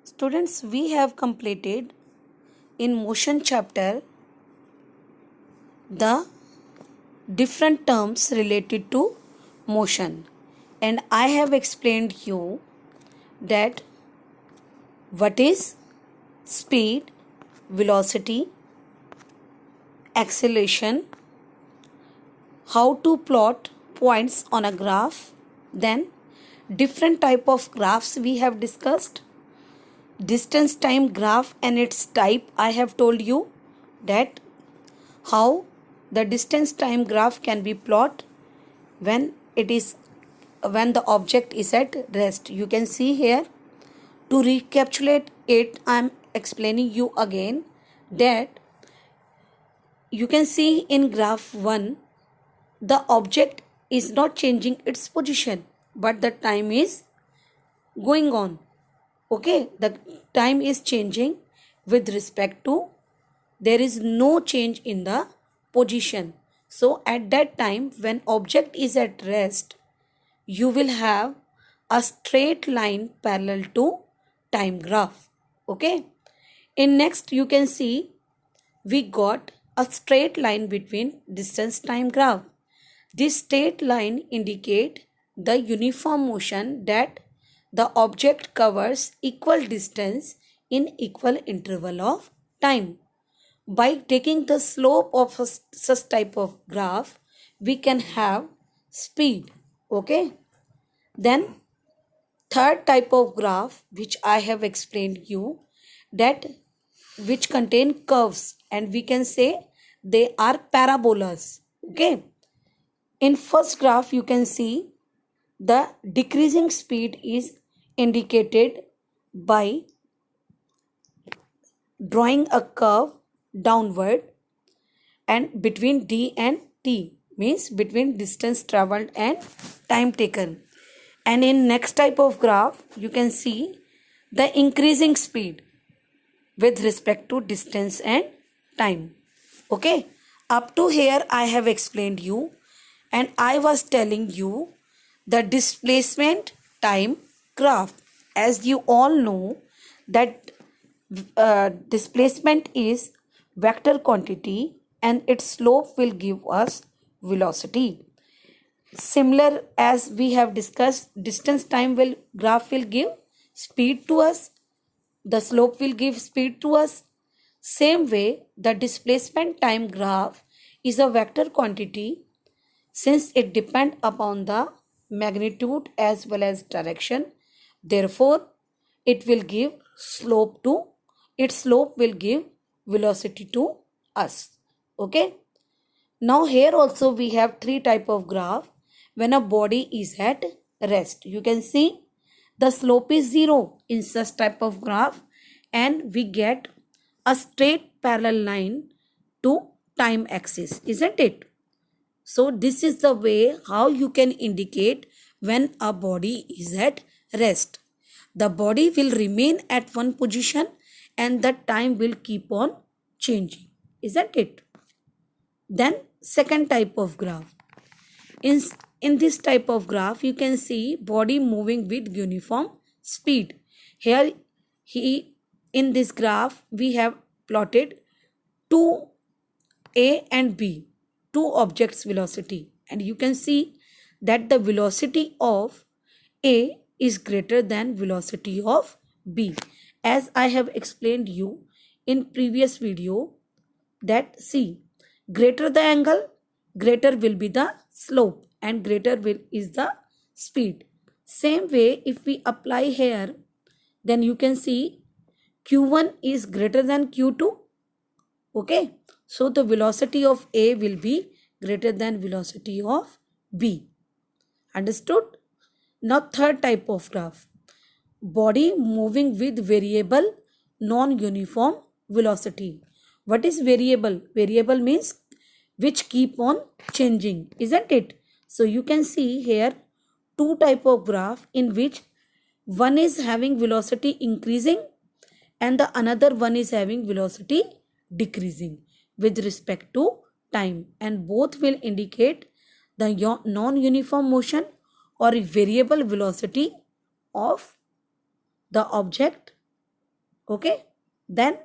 Students, we have completed in motion chapter the different terms related to motion, and I have explained you that what is speed, velocity, acceleration, how to plot points on a graph, then different type of graphs we have discussed, distance time graph and its type. I have told you that how the distance time graph can be plotted when the object is at rest. You can see here, to recapitulate it, I am explaining you again that you can see in graph 1 the object is not changing its position, but the time is going on. Okay, the time is changing with respect to, there is no change in the position. So at that time when object is at rest, you will have a straight line parallel to time graph. Okay, in next you can see we got a straight line between distance time graph. This straight line indicate the uniform motion that the object covers equal distance in equal interval of time. By taking the slope of such type of graph, we can have speed. Okay. Then third type of graph which I have explained you, that which contain curves, and we can say they are parabolas. Okay. In first graph you can see the decreasing speed is indicated by drawing a curve downward and between D and T, means between distance traveled and time taken. And in next type of graph you can see the increasing speed with respect to distance and time. Okay, up to here I have explained you, and I was telling you the displacement time graph. As you all know that displacement is vector quantity and its slope will give us velocity. Similar as we have discussed, distance time will graph will give speed to us, the slope will give speed to us. Same way, the displacement time graph is a vector quantity since it depends upon the magnitude as well as direction. Therefore, it will give slope to, its slope will give velocity to us. Okay. Now here also we have three type of graph when a body is at rest. You can see the slope is 0 in such type of graph, and we get a straight parallel line to time axis, isn't it? So this is the way how you can indicate when a body is at rest. The body will remain at one position and the time will keep on changing, isn't it? Then second type of graph. In this type of graph you can see body moving with uniform speed. Here in this graph we have plotted two A and B, two objects velocity, and you can see that the velocity of A is greater than velocity of B. As I have explained you in previous video that, see, greater the angle, greater will be the slope and greater is the speed. Same way, if we apply here, then you can see Q1 is greater than Q2. Okay, so the velocity of A will be greater than velocity of B. Understood? Now third type of graph. Body moving with variable non-uniform velocity. What is variable? Variable means which keep on changing, isn't it? So you can see here two type of graph in which one is having velocity increasing and the another one is having velocity decreasing with respect to time, and both will indicate the non-uniform motion or variable velocity of the object Okay, then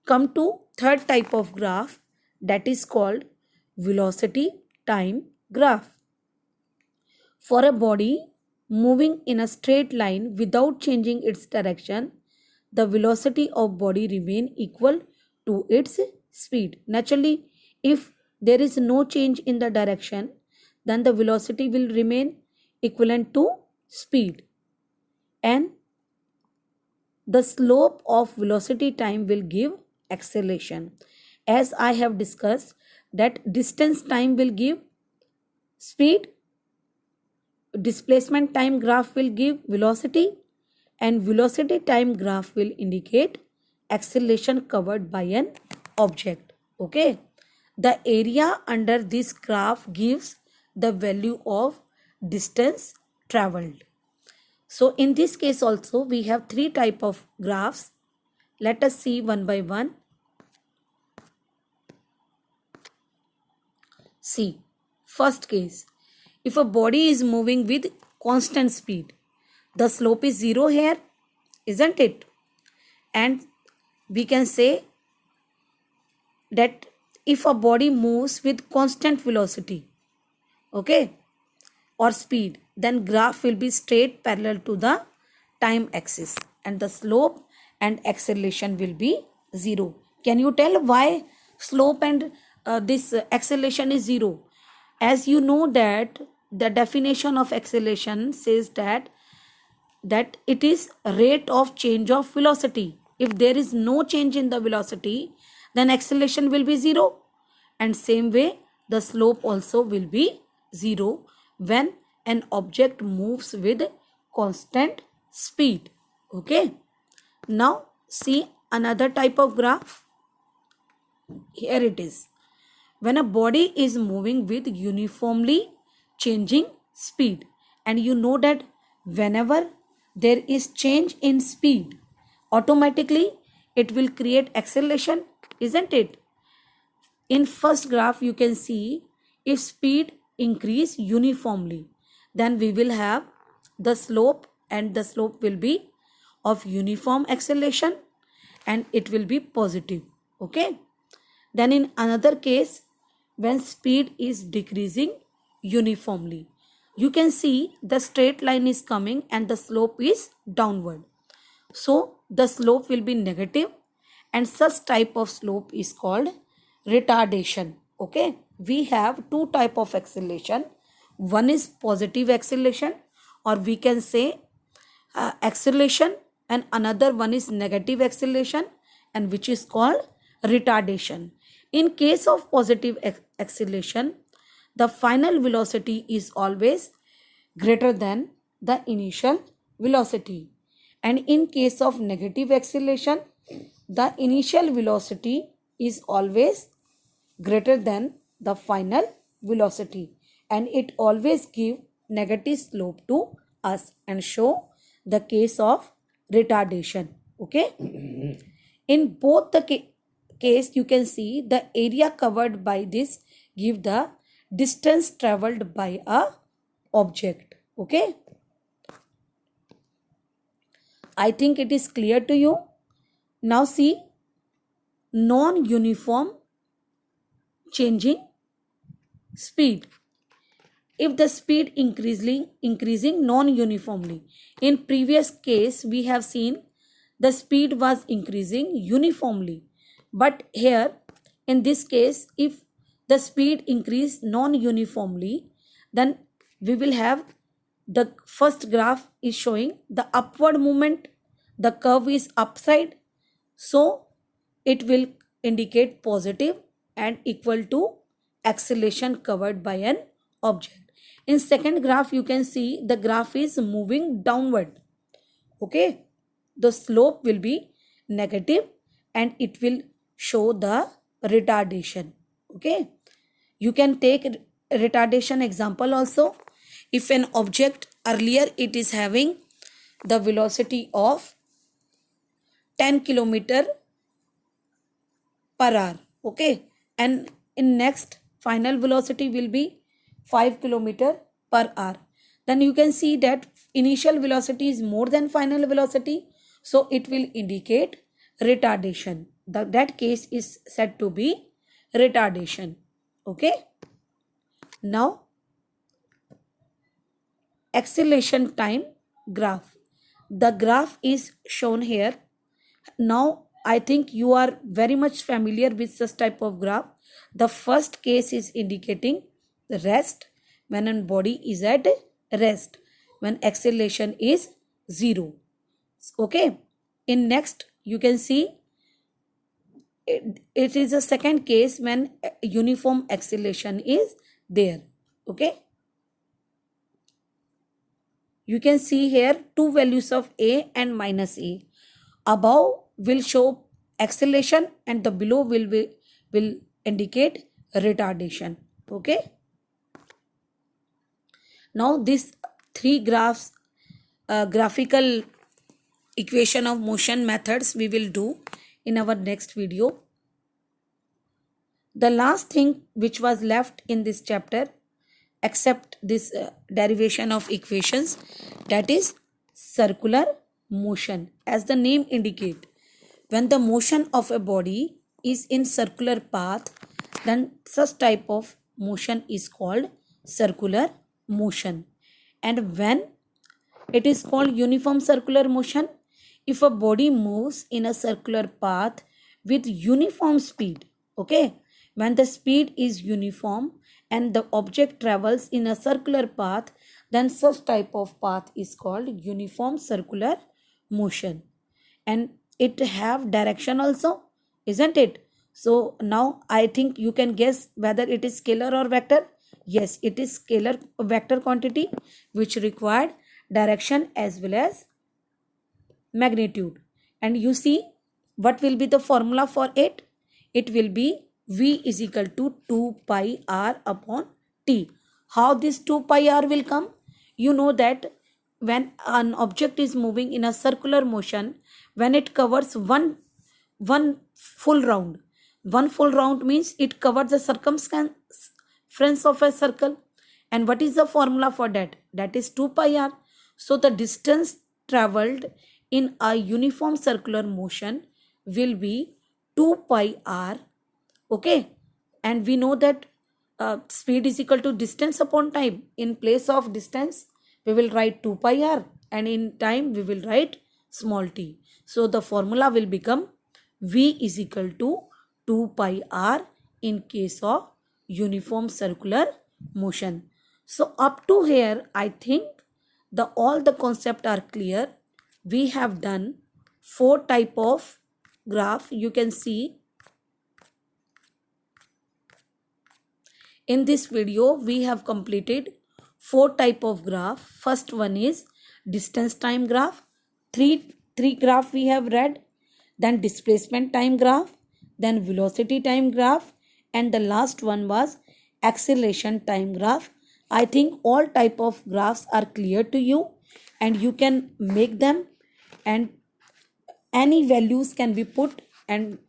come to third type of graph, that is called velocity time graph. For a body moving in a straight line without changing its direction, the velocity of body remain equal to its speed. Naturally, if there is no change in the direction, then the velocity will remain equivalent to speed, and the slope of velocity time will give acceleration. As I have discussed, that distance time will give speed, displacement time graph will give velocity, and velocity time graph will indicate acceleration covered by an object. Okay, the area under this graph gives the value of distance traveled. So in this case also we have three type of graphs. Let us see one by one. See, first case, if a body is moving with constant speed, the slope is 0 here, isn't it? And we can say that if a body moves with constant velocity, okay, or speed, then graph will be straight parallel to the time axis, and the slope and acceleration will be 0. Can you tell why slope and this acceleration is 0? As you know that the definition of acceleration says that it is rate of change of velocity. If there is no change in the velocity, then acceleration will be 0, and same way the slope also will be 0 when an object moves with constant speed. Okay, now see another type of graph. Here it is. When a body is moving with uniformly changing speed, and you know that whenever there is change in speed, automatically it will create acceleration, isn't it? In first graph you can see, if speed increase uniformly, then we will have the slope, and the slope will be of uniform acceleration, and it will be positive. Okay, then in another case, when speed is decreasing uniformly, you can see the straight line is coming and the slope is downward, so the slope will be negative, and such type of slope is called retardation. Okay, we have two type of acceleration. One is positive acceleration, or we can say acceleration, and another one is negative acceleration, and which is called retardation. In case of positive acceleration, the final velocity is always greater than the initial velocity, and in case of negative acceleration, the initial velocity is always greater than the final velocity, and it always give negative slope to us and show the case of retardation. Okay, in both the case you can see the area covered by this give the distance traveled by a object. Okay, I think it is clear to you. Now see, non-uniform changing speed. If the speed increasing non-uniformly, in previous case we have seen the speed was increasing uniformly, but here in this case, if the speed increase non-uniformly, then we will have the first graph is showing the upward movement, the curve is upside, so it will indicate positive and equal to acceleration covered by an object. In second graph you can see the graph is moving downward. Okay, the slope will be negative and it will show the retardation. Okay, you can take retardation example also. If an object earlier it is having the velocity of 10 kilometer per hour, okay, and in next final velocity will be 5 kilometer per hour, then you can see that initial velocity is more than final velocity, So it will indicate retardation. That case is said to be retardation. Okay. Now acceleration time graph. The graph is shown here. Now I think you are very much familiar with such type of graph. The first case is indicating rest, when a body is at rest, when acceleration is 0. Okay. In next you can see it is a second case when uniform acceleration is there. Okay. You can see here two values of A and minus A. Above will show acceleration and the below will indicate retardation. Okay. Now these three graphs, graphical equation of motion methods we will do in our next video. The last thing which was left in this chapter, except this derivation of equations, that is circular motion. As the name indicate, when the motion of a body is in circular path, then such type of motion is called circular motion. And when it is called uniform circular motion, if a body moves in a circular path with uniform speed. Okay. When the speed is uniform and the object travels in a circular path, then such type of path is called uniform circular motion. And it have direction also, isn't it? So now I think you can guess whether it is scalar or vector. Yes, it is scalar vector quantity which required direction as well as magnitude. And you see what will be the formula for it? It will be V is equal to 2 pi r upon t. How this 2 pi r will come? You know that when an object is moving in a circular motion, when it covers one full round, one full round means it covers the circumference of a circle. And what is the formula for that? That is 2 pi r. So the distance traveled in a uniform circular motion will be 2 pi r. Okay. And we know that speed is equal to distance upon time. In place of distance we will write 2 pi r, and in time we will write small t. So the formula will become V is equal to 2 pi r in case of uniform circular motion. So up to here I think all the concepts are clear. We have done 4 type of graph. You can see in this video we have completed 4 type of graph. First one is distance time graph. Three graph we have read. Then displacement time graph. Then velocity time graph. And the last one was acceleration time graph. I think all type of graphs are clear to you and you can make them, and any values can be put and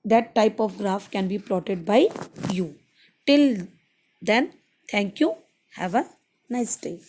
that type of graph can be plotted by you. Till then, thank you. Have a nice day.